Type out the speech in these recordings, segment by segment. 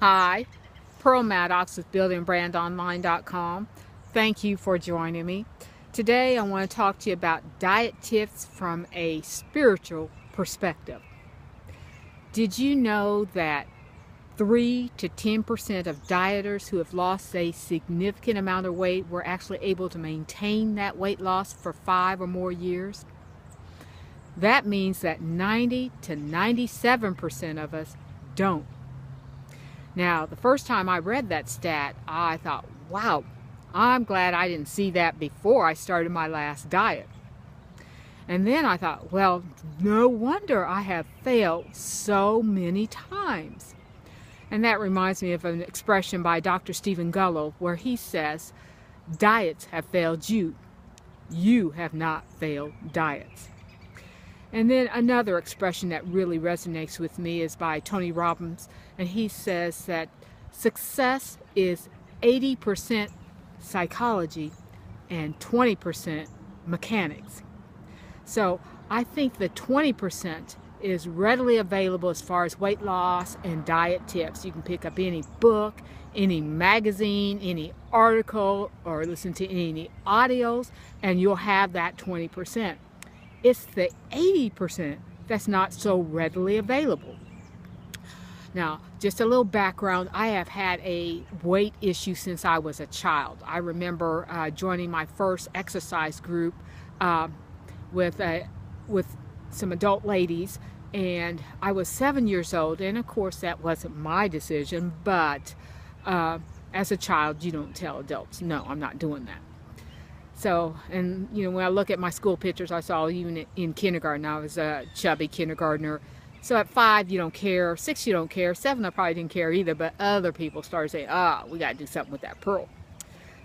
Hi, Pearl Maddox with buildingbrandonline.com. Thank you for joining me. Today I want to talk to you about diet tips from a spiritual perspective. Did you know that 3 to 10% of dieters who have lost a significant amount of weight were actually able to maintain that weight loss for 5 or more years? That means that 90 to 97% of us don't. Now, the first time I read that stat, I thought, wow, I'm glad I didn't see that before I started my last diet. And then I thought, well, no wonder I have failed so many times. And that reminds me of an expression by Dr. Stephen Gullo where he says, diets have failed you. You have not failed diets. And then another expression that really resonates with me is by Tony Robbins, and he says that success is 80% psychology and 20% mechanics. So I think the 20% is readily available as far as weight loss and diet tips. You can pick up any book, any magazine, any article, or listen to any audios, and you'll have that 20%. It's the 80% that's not so readily available. Now, just a little background, I have had a weight issue since I was a child. I remember joining my first exercise group with some adult ladies, and I was 7 years old, and of course that wasn't my decision, but as a child you don't tell adults, no, I'm not doing that. So, and you know, when I look at my school pictures, I saw even in kindergarten, I was a chubby kindergartner. So at 5, you don't care. 6, you don't care. 7, I probably didn't care either, but other people started saying, we got to do something with that Pearl.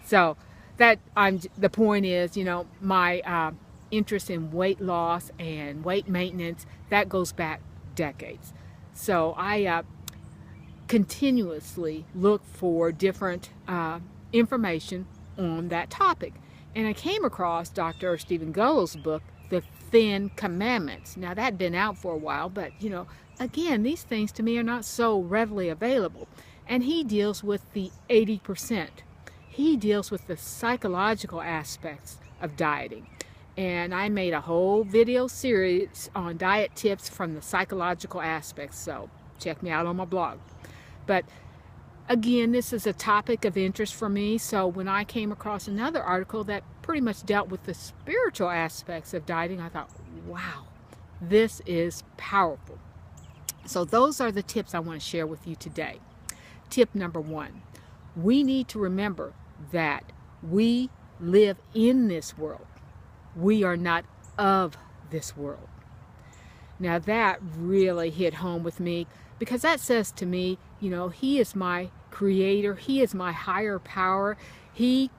So the point is, you know, my interest in weight loss and weight maintenance, that goes back decades. So I continuously look for different information on that topic. And I came across Dr. Stephen Gullo's book, The Thin Commandments. Now, that had been out for a while, but, you know, again, these things to me are not so readily available. And he deals with the 80%. He deals with the psychological aspects of dieting. And I made a whole video series on diet tips from the psychological aspects, so check me out on my blog. But again, this is a topic of interest for me, so when I came across another article that pretty much dealt with the spiritual aspects of dieting, I thought, wow, this is powerful. So those are the tips I want to share with you today. Tip number 1, we need to remember that we live in this world. We are not of this world. Now that really hit home with me, because that says to me, you know, He is my creator. He is my higher power. He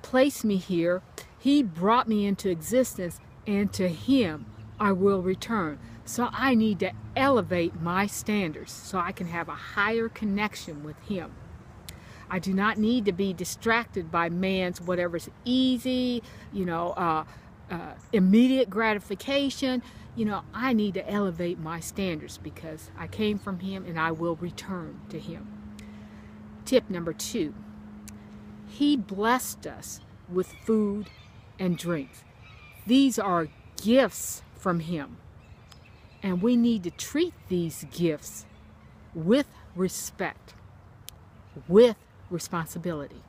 placed me here. He brought me into existence, and to Him I will return. So I need to elevate my standards so I can have a higher connection with Him. I do not need to be distracted by man's whatever's easy, you know, immediate gratification. You know, I need to elevate my standards because I came from Him and I will return to Him. Tip number 2, He blessed us with food and drinks. These are gifts from Him, and we need to treat these gifts with respect, with responsibility.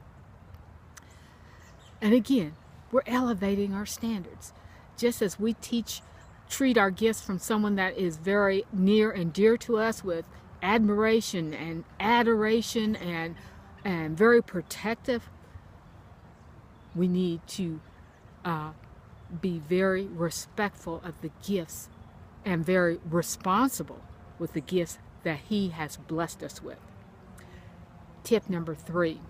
And again, we're elevating our standards. Just as we treat our gifts from someone that is very near and dear to us with admiration and adoration and very protective, we need to be very respectful of the gifts and very responsible with the gifts that He has blessed us with. Tip number 3,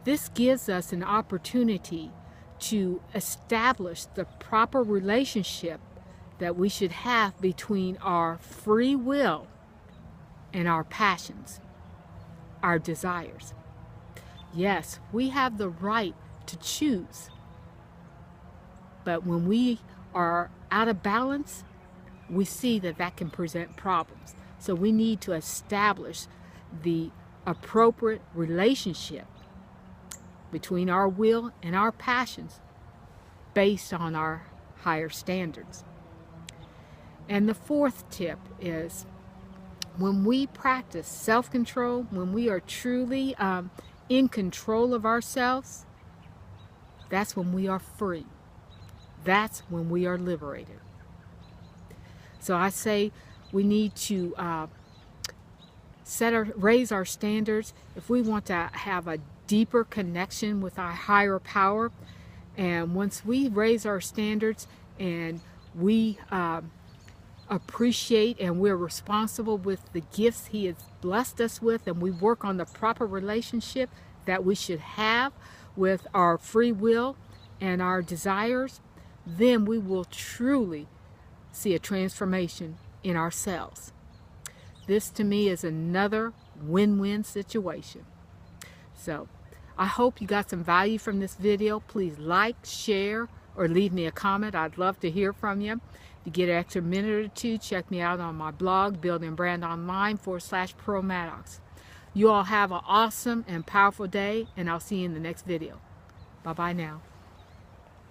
this gives us an opportunity to establish the proper relationship that we should have between our free will and our passions, our desires. Yes, we have the right to choose, but when we are out of balance, we see that that can present problems. So we need to establish the appropriate relationship between our will and our passions based on our higher standards. And the fourth tip is, when we practice self-control, when we are truly in control of ourselves, that's when we are free. That's when we are liberated. So I say we need to raise our standards if we want to have a deeper connection with our higher power. And once we raise our standards and we appreciate and we're responsible with the gifts He has blessed us with, and we work on the proper relationship that we should have with our free will and our desires, then we will truly see a transformation in ourselves. This to me is another win-win situation. So I hope you got some value from this video. Please like, share, or leave me a comment. I'd love to hear from you. If you get an extra minute or two, check me out on my blog, buildingbrandonline/ProMaddox. You all have an awesome and powerful day, and I'll see you in the next video. Bye-bye now.